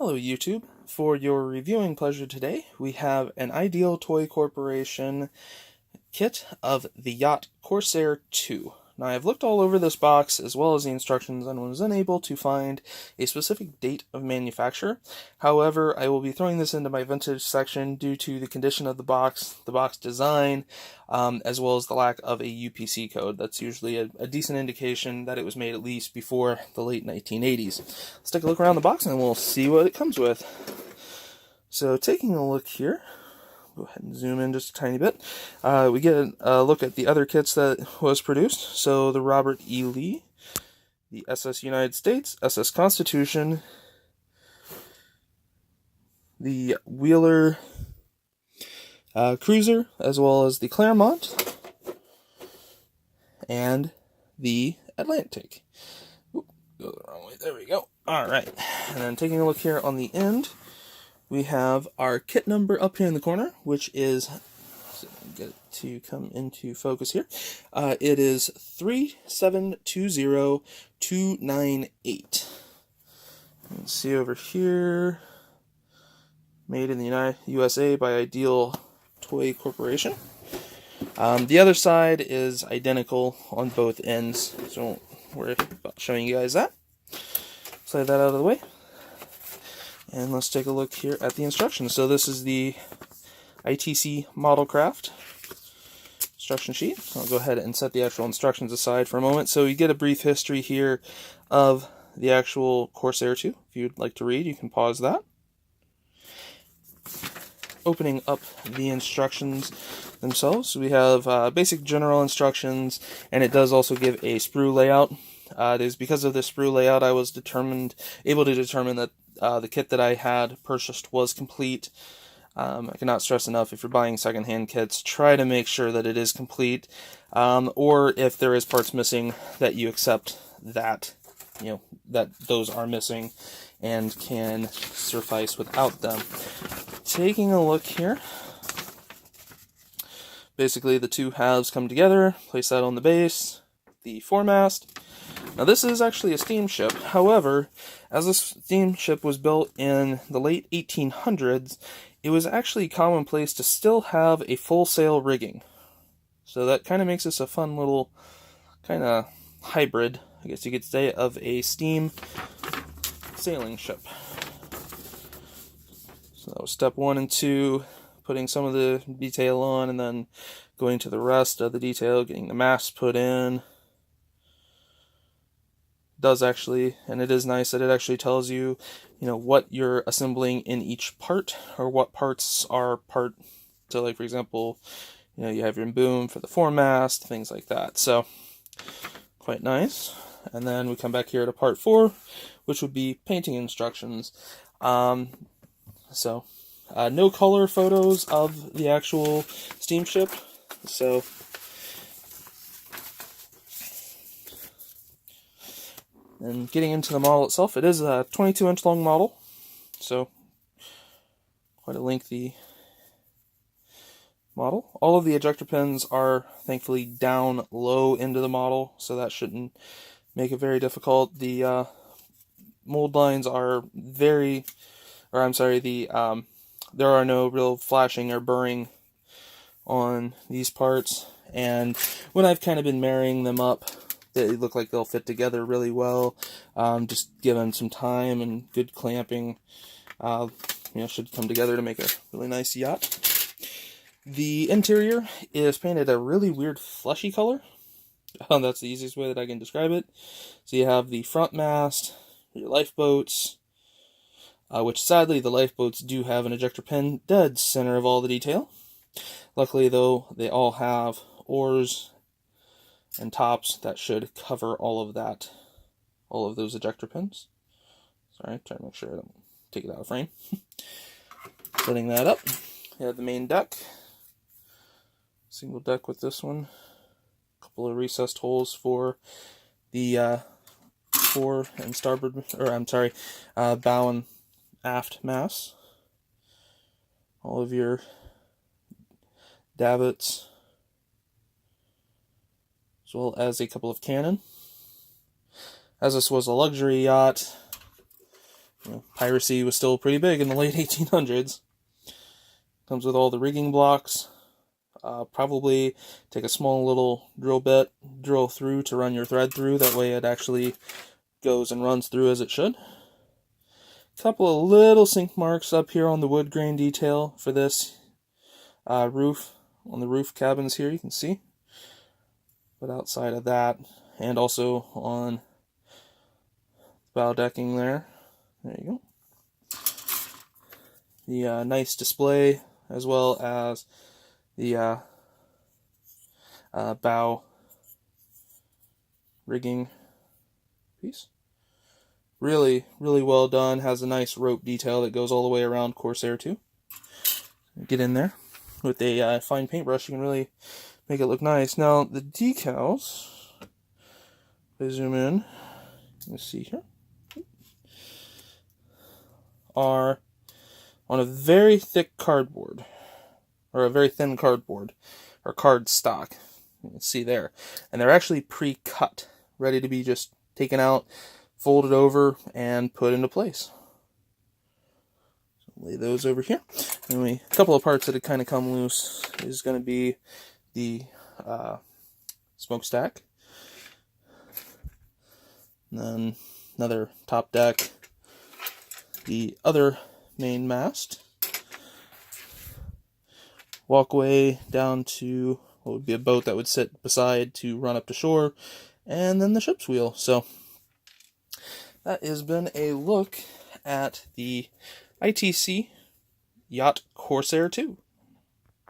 Hello YouTube. For your reviewing pleasure today, we have an Ideal Toy Corporation kit of the Yacht Corsair II. Now I've looked all over this box as well as the instructions and was unable to find a specific date of manufacture. However, I will be throwing this into my vintage section due to the condition of the box design, as well as the lack of a UPC code. That's usually a decent indication that it was made at least before the late 1980s. Let's take a look around the box and we'll see what it comes with. So taking a look here, go ahead and zoom in just a tiny bit. We get a look at the other kits that was produced. So the Robert E. Lee, the SS United States, SS Constitution, the Wheeler Cruiser, as well as the Claremont, and the Atlantic. Ooh, go the wrong way. There we go. All right. And then taking a look here on the end, we have our kit number up here in the corner, which is, so get it to come into focus here. It is 3720298. Let's see over here. Made in the USA by Ideal Toy Corporation. The other side is identical on both ends, so don't worry about showing you guys that. Slide that out of the way. And let's take a look here at the instructions. So this is the ITC Model Craft instruction sheet. I'll go ahead and set the actual instructions aside for a moment. So you get a brief history here of the actual Corsair II. If you'd like to read, you can pause that. Opening up the instructions themselves, we have basic general instructions, and it does also give a sprue layout. It is because of the sprue layout I was able to determine that the kit that I had purchased was complete. I cannot stress enough, if you're buying secondhand kits, try to make sure that it is complete, or if there is parts missing, that you accept that, that those are missing and can suffice without them. Taking a look here, basically the two halves come together, place that on the base, the foremast. Now this is actually a steamship, however, as this steamship was built in the late 1800s, it was actually commonplace to still have a full sail rigging. So that kind of makes this a fun little kind of hybrid, I guess you could say, of a steam sailing ship. So that was step 1 and 2, putting some of the detail on, and then going to the rest of the detail, getting the masts put in. Does actually, and it is nice that it actually tells you, what you're assembling in each part, or what parts are part. So, like for example, you have your boom for the foremast, things like that. So, quite nice. And then we come back here to part 4, which would be painting instructions. So, no color photos of the actual steamship. So, and getting into the model itself, it is a 22-inch long model, so quite a lengthy model. All of the ejector pins are thankfully down low into the model, so that shouldn't make it very difficult. The mold lines are there are no real flashing or burring on these parts, and when I've kind of been marrying them up, they look like they'll fit together really well. Just given some time and good clamping, should come together to make a really nice yacht. The interior is painted a really weird fleshy color. That's the easiest way that I can describe it. So you have the front mast, your lifeboats, which sadly the lifeboats do have an ejector pin dead center of all the detail. Luckily though, they all have oars and tops that should cover all of those ejector pins. Sorry, trying to make sure I don't take it out of frame. Setting that up, you have the main deck. Single deck with this one. A couple of recessed holes for the fore and starboard, bow and aft masts. All of your davits, as well as a couple of cannon. As this was a luxury yacht, piracy was still pretty big in the late 1800s. Comes with all the rigging blocks. Probably take a small little drill bit, drill through to run your thread through. That way it actually goes and runs through as it should. Couple of little sink marks up here on the wood grain detail for this roof, on the roof cabins here, you can see. But outside of that, and also on bow decking there you go. The nice display, as well as the bow rigging piece. Really, really well done. Has a nice rope detail that goes all the way around Corsair II. Get in there with a fine paintbrush, you can really make it look nice. Now, the decals, if I zoom in, let's see here, are on a very thick cardboard, or a very thin cardboard, or card stock. You can see there. And they're actually pre-cut, ready to be just taken out, folded over, and put into place. So lay those over here. Anyway, a couple of parts that have kind of come loose is going to be the smokestack, and then another top deck, the other main mast, walkway down to what would be a boat that would sit beside to run up to shore, and then the ship's wheel. So that has been a look at the ITC Yacht Corsair II.